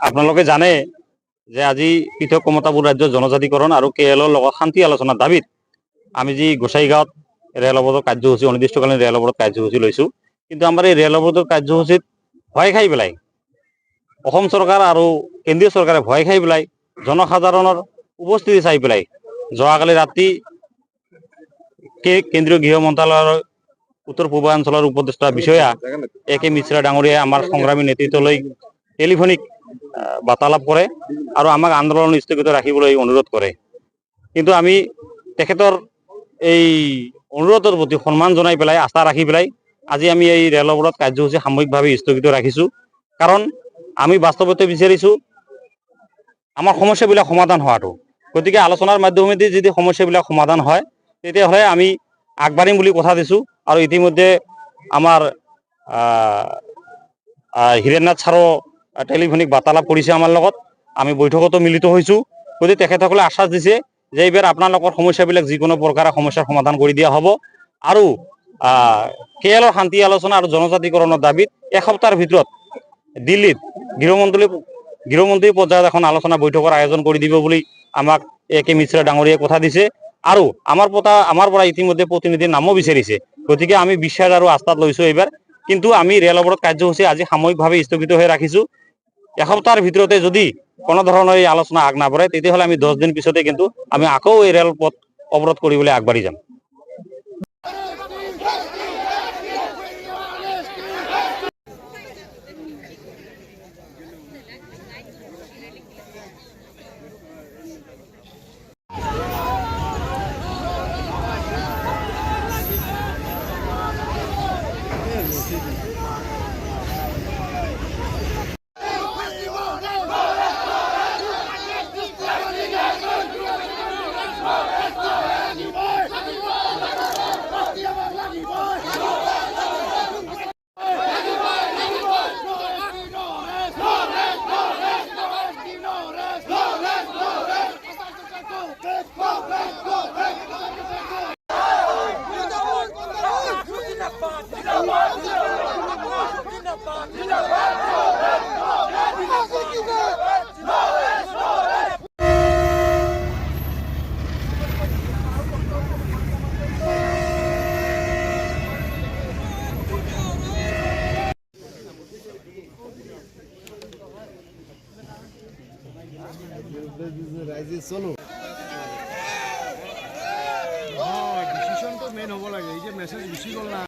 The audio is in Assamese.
আপোনালোকে জানে যে আজি পৃথক কমতাপুৰ ৰাজ্যৰ জনজাতিকৰণ আৰু কেএলৰ লগত শান্তি আলোচনাৰ দাবীত আমি যি গোসাইগাঁৱত ৰেল অৱৰোধ কাৰ্যসূচী অনিৰ্দিষ্টকালীন ৰেল অৱৰোধ কাৰ্যসূচী লৈছোঁ। কিন্তু আমাৰ এই ৰেল অৱৰোধৰ কাৰ্যসূচীত ভয় খাই পেলাই অসম চৰকাৰ আৰু কেন্দ্ৰীয় চৰকাৰে ভয় খাই পেলাই জনসাধাৰণৰ উপস্থিতি চাই পেলাই যোৱাকালি ৰাতি কেন্দ্ৰীয় গৃহ মন্ত্ৰালয়ৰ উত্তৰ পূৰ্বাঞ্চলৰ উপদেষ্টা বিষয়া এ.কে. মিশ্ৰা ডাঙৰীয়াই আমাৰ সংগ্ৰামী নেতৃত্বলৈ টেলিফোনিক বাৰ্তালাপ কৰে আৰু আমাক আন্দোলন স্থগিত ৰাখিবলৈ অনুৰোধ কৰে। কিন্তু আমি তেখেতৰ এই অনুৰোধৰ প্ৰতি সন্মান জনাই পেলাই আস্থা ৰাখি পেলাই আজি আমি এই ৰেল অৱৰোধ কাৰ্যসূচী সাময়িকভাৱে স্থগিত ৰাখিছোঁ। কাৰণ আমি বাস্তৱতে বিচাৰিছোঁ আমাৰ সমস্যাবিলাক সমাধান হোৱাটো। গতিকে আলোচনাৰ মাধ্যমেদি যদি সমস্যাবিলাক সমাধান হয় তেতিয়াহ'লে আমি আগবাঢ়িম বুলি কথা দিছোঁ। আৰু ইতিমধ্যে আমাৰ হীৰেন্নাথ ছাৰো টেলিফোনিক বাৰ্তালাপ কৰিছে আমাৰ লগত, আমি বৈঠকতো মিলিত হৈছোঁ। গতিকে তেখেতসকলে আশ্বাস দিছে যে এইবাৰ আপোনালোকৰ সমস্যাবিলাক যিকোনো প্ৰকাৰে সমস্যাৰ সমাধান কৰি দিয়া হ'ব আৰু কেএলৰ শান্তি আলোচনা আৰু জনজাতিকৰণৰ দাবীত এসপ্তাহৰ ভিতৰত দিল্লীত গৃহমন্ত্ৰী পৰ্যায়ত এখন আলোচনা বৈঠকৰ আয়োজন কৰি দিব বুলি আমাক এ.কে. মিশ্ৰা ডাঙৰীয়াই কথা দিছে আৰু আমাৰ পৰা ইতিমধ্যে প্ৰতিনিধিৰ নামো বিচাৰিছে। গতিকে আমি বিশ্বাস আৰু আস্থাত লৈছোঁ এইবাৰ। কিন্তু আমি ৰেল অৱৰোধ কাৰ্যসূচী আজি সাময়িকভাৱে স্থগিত হৈ ৰাখিছোঁ। এসপ্তাহৰ ভিতৰতে যদি কোনো ধৰণৰ এই আলোচনা আগ নবঢ়ে তেতিয়াহ'লে আমি 10 দিন পিছতে কিন্তু আমি আকৌ এই ৰেলপথ অৱৰোধ কৰিবলৈ আগবাঢ়ি যাম। চলো ডিসিশন তো মেন হব লাগে। এই যে মেসেজ গুছি গল না